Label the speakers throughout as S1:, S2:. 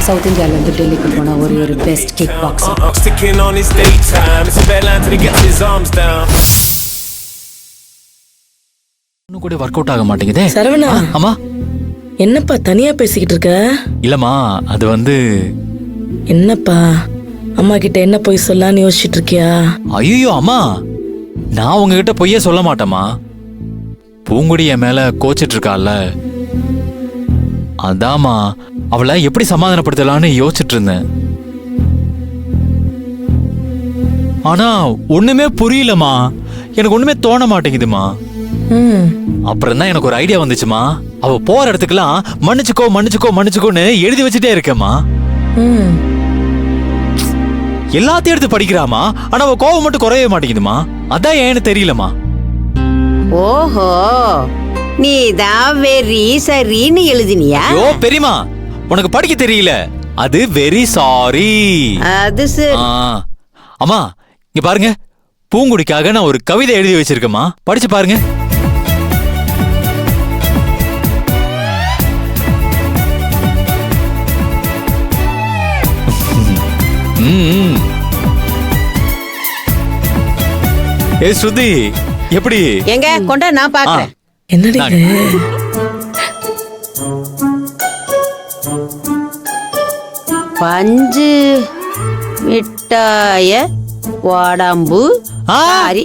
S1: South இந்தியால இருந்து டெல்லிக்கு போன ஒரு best kick boxer.
S2: Sticking on his daytime. It's a bad line till he gets his arms down.
S3: இன்னும் கூட ஒர்க் அவுட் ஆக மாட்டேங்குதே.
S4: சரவணா.
S3: அம்மா.
S4: என்னப்பா தனியா பேசிக்கிட்டு இருக்க?
S3: இல்லம்மா, அது வந்து
S4: என்னப்பா அம்மா கிட்ட என்ன போய் சொல்லலாம்னு யோசிச்சுட்டு இருக்கியா?
S3: ஐயோ அம்மா, நான் உங்ககிட்ட பொய்யே சொல்ல மாட்டேம்மா. பூங்குடி என் மேல கோச்சிட்டு இருக்கால, அதாம்மா அவளை எப்படி சமாதானப்படுத்தலான்னு யோசிச்சுட்டு இருந்தேன். ஆனா ஒண்ணுமே புரியலம்மா, எனக்கு ஒண்ணுமே தோண மாட்டேங்குதுமா. அப்புறம் தான் எனக்கு ஒரு ஐடியா வந்துச்சுமா. அவ போற இடத்துக்குலாம் மன்னிச்சுக்கோ மன்னிச்சுக்கோ மன்னிச்சுக்கோன்னு எழுதி வச்சுட்டே இருக்கேம்மா. எல்லாத்தையும் எடுத்து படிக்கிறாமா, ஆனா அவ கோவம் மட்டும் குறையவே மாட்டேங்குதுமா. அதான் ஏன்னு தெரியலமா.
S5: ஓஹோ, நீதான் வெரி சரின்னு எழுதினியா?
S3: யோ பெரியமா, உனக்கு படிக்க தெரியல, அது வெரி சாரி.
S5: அது சரி.
S3: அம்மா இங்க பாருங்க, பூங்குடிக்காக நான் ஒரு கவிதை எழுதி வச்சிருக்கேம்மா, படிச்சு பாருங்க. ஏ ஸ்ருதி, எப்படி?
S5: எங்க கொண்டா நான் பாக்குறேன்.
S4: என்னடி இது?
S5: பஞ்சு மிட்டாய உடம்பு சாரி.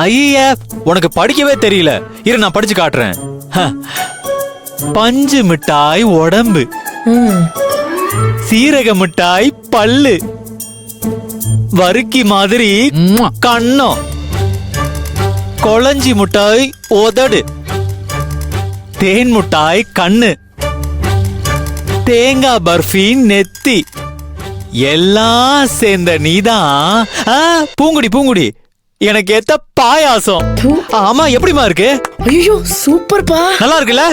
S3: ஐயா, உனக்கு படிக்கவே தெரியல, இரு நான் படிச்சு காட்டுறேன். பஞ்சு மிட்டாய் உடம்பு, சீரக மிட்டாய் பல்லு, வறுக்கி மாதிரி கண்ணம், கொளஞ்சி முட்டாய் உதடு, தேன் முட்டாய் கண்ணு, தேங்காய் பர்ஃபி நெத்தி, எல்லாம் சேர்ந்த நீதான் பூங்குடி. பூங்குடி எனக்கு ஏத்த பாயாசம். ஆமா, எப்படிமா இருக்கு?
S4: ஐயோ சூப்பர்ப்பா.
S3: நல்லா இருக்குல்ல?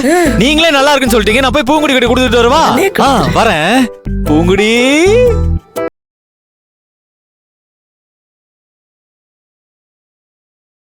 S3: நீங்களே நல்லா இருக்குன்னு சொல்லிட்டீங்க, நான் போய் பூங்குடி கிட்ட கொடுத்துட்டு வரவா? வரேன் பூங்குடி.